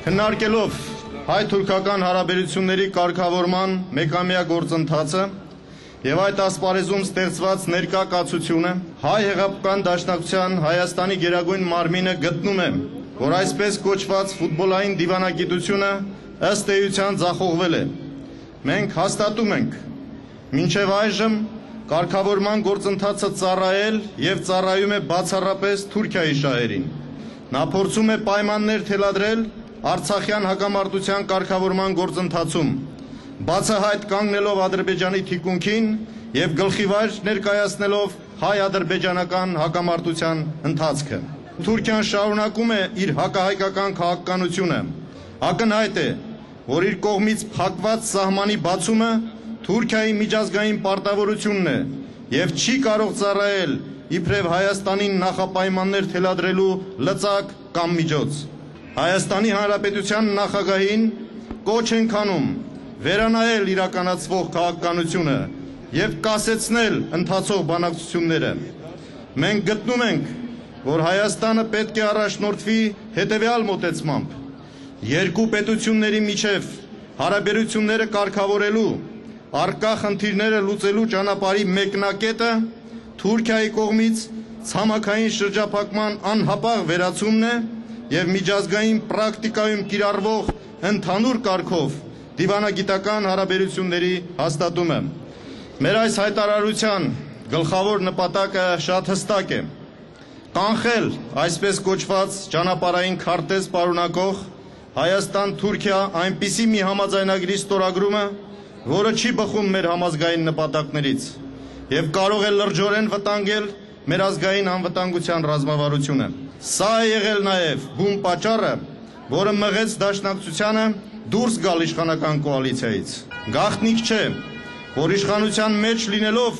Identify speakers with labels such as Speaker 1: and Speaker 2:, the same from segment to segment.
Speaker 1: Քննարկելով հայ-թուրքական հարաբերությունների կարգավորման մեկամյա գործընթացը եւ այդ ասպարեզում ստեղծված ներկա կացությունը, հայ հեղափոխական դաշնակցության Հայաստանի գերագույն մարմինը գտնում է, որ այսպես կոչված ֆուտբոլային դիվանագիտությունը ըստ էության ձախողվել է։ Մենք հաստատում ենք, մինչև այժմ կարգավորման գործընթացը ծառայել եւ ծառայում է բացառապես Թուրքիայի շահերին։ Նա փորձում է պայմաններ թելադրել Արցախյան հակամարտության կարգավորման գործընթացում, բացահայտ կանգնելով Ադրբեջանի թիկունքին եւ գլխիվայր ներկայացնելով հայ-ադրբեջանական հակամարտության ընթացքը։ Թուրքիան շարունակում է իր հակահայկական քաղաքականությունը։ Ակնհայտ է, որ իր կողմից փակված սահմանի բացումը Թուրքիայի միջազգային պարտավորությունն է եւ չի կարող ծառայել իբրև Հայաստանին նախապայմաններ թելադրելու լծակ կամ միջոց։ Հայաստանի Հանրապետության նախագահին կոչ ենք անում վերանայել իրականացվող քաղաքականությունը եւ կասեցնել ընթացող բանակցությունները։ Մենք գտնում ենք, որ Հայաստանը պետք է առաջնորդվի հետեւյալ մոտեցմամբ. երկու պետությունների միջև հարաբերությունները կարգավորելու, առկա խնդիրները լուծելու ճանապարհի մեկնակետը Թուրքիայի կողմից ցամաքային շրջափակման անհապաղ վերացումն է եւ միջազգային պրակտիկայում կիրառվող ընդհանուր կարգով դիվանագիտական հարաբերությունների հաստատումը։ Մեր այս հայտարարության գլխավոր նպատակը շատ հստակ է. կանխել այսպես կոչված ճանապարհային քարտեզ պարունակող Հայաստան-Թուրքիա այնպիսի մի համաձայնագրի ստորագրումը, որը չի բխում մեր համազգային նպատակներից եւ կարող է լրջորեն վտանգել մեր ազգային անվտանգության ռազմավարությունը։ Սա է եղել նաեւ բուն պատճառը, որը մղեց դաշնակցությանը դուրս գալ իշխանական կոալիցիայից։ Գաղտնիք չէ, որ իշխանության մեջ լինելով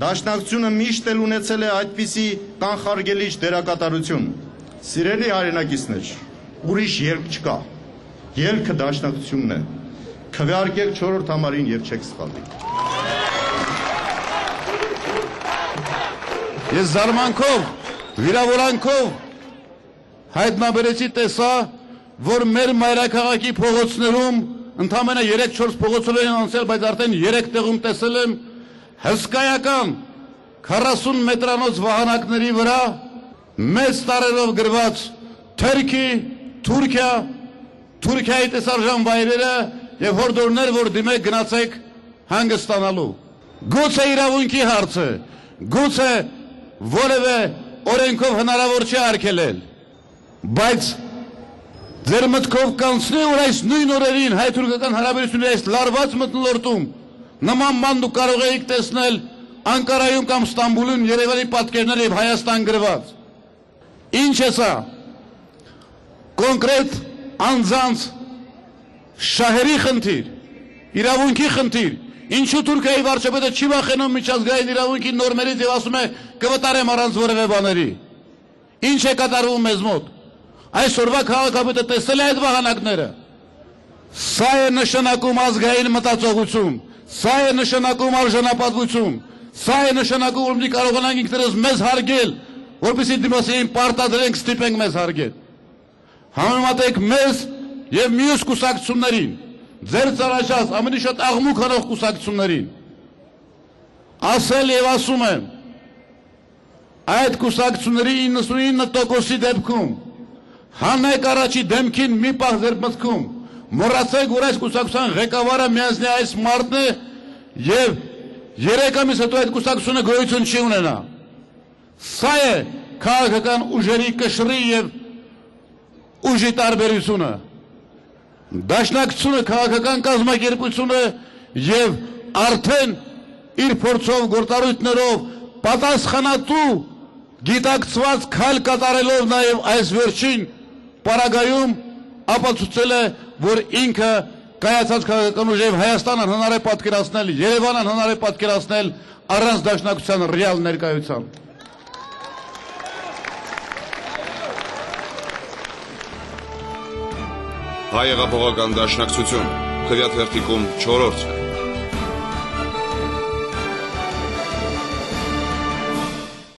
Speaker 1: դաշնակցությունը միշտ էլ ունեցել է այդպիսի կանխարգելիչ դերակատարություն։ Սիրելի հայրենակիցներ, ուրիշ ելք չկա։ Ելքը դաշնակցությունն է։ Քվեարկեք 4-րդ համարին եւ չեք սխալվի։
Speaker 2: Ես զարմանքով, վիրավորանքով հայտնաբերեցի տեսա, որ մեր մայրաքաղաքի փողոցներում ընդամենը 3-4 փողոցներ են անցել, բայց արդեն 3 տեղում տեսել եմ հսկայական 40 մետրանոց վահանակների վրա մեծ տարերով գրված Թուրքի, Թուրքիա, Թուրքիայի տեսարժան վայրերը եւ հորդորներ, որ դիմեք գնացեք հանգստանալու։ Գուցե իրավունքի հարցը, գուցե որևէ օրենքով հնարավոր չի արգելել, բայց ձեր մտքով կանցնի, որ այս նույն օրերին հայ-թուրքական հարաբերությունների այս լարված մթնոլորտում նման բան դուք կարող եք տեսնել Անկարայում կամ Ստամբուլում Երևանի պատկերներ եւ Հայաստան գրված։ Ինչ է սա։ Կոնկրետ անձանց շահերի խնդիր, իրավունքի խնդիր, ինչու Թուրքիայի վարչապետը չի վախենում միջազգային իրավունքի նորմերից եւ ասում է կվտարեմ առանց որևէ բաների։ Ինչ է կատարվում մեզ մոտ։ Այսօրվա քաղաքապետը տեսել է այդ վահանակները։ Սա է նշանակում ազգային մտածողություն, սա է նշանակում արժանապատվություն, սա է նշանակում, որ մենք կարողանանք ինքներս մեզ հարգել, որպեսզի դիմասին պարտադրենք, ստիպենք մեզ հարգել։ Համեմատեք մեզ եւ մյուս կուսակցություններին, ձեր ծառայած ամենի շատ աղմուկ հնող կուսակցություններին։ Ասել եւ ասում եմ, այդ կուսակցությունների 99%-ի դեպքում հանեք առաջի դեմքին մի պահ ձեր մտքում, մոռացեք, որ այս կուսակցության ղեկավարը միանձնի այս մարդն է եւ 3 ամիս հետո այդ կուսակցությունը գոյություն չի ունենա։ Սա է քաղաքական ուժերի կշռի եւ ուժի տարբերությունը։ Դաշնակցությունը քաղաքական կազմակերպությունը եւ արդեն իր փորձով գործառույթներով պատասխանատու գիտակցված քայլ կատարելով նաեւ այս վերջին պարագայում ապացուցել է, որ ինքը կայացած քաղաքական ուժերով Հայաստանը հնար է պատկերացնել, Երևանը հնար է պատկերացնել առանց դաշնակցության ռեալ ներկայության։
Speaker 3: Հայ հեղափոխական դաշնակցություն, Քվեաթերթիկում 4-րդ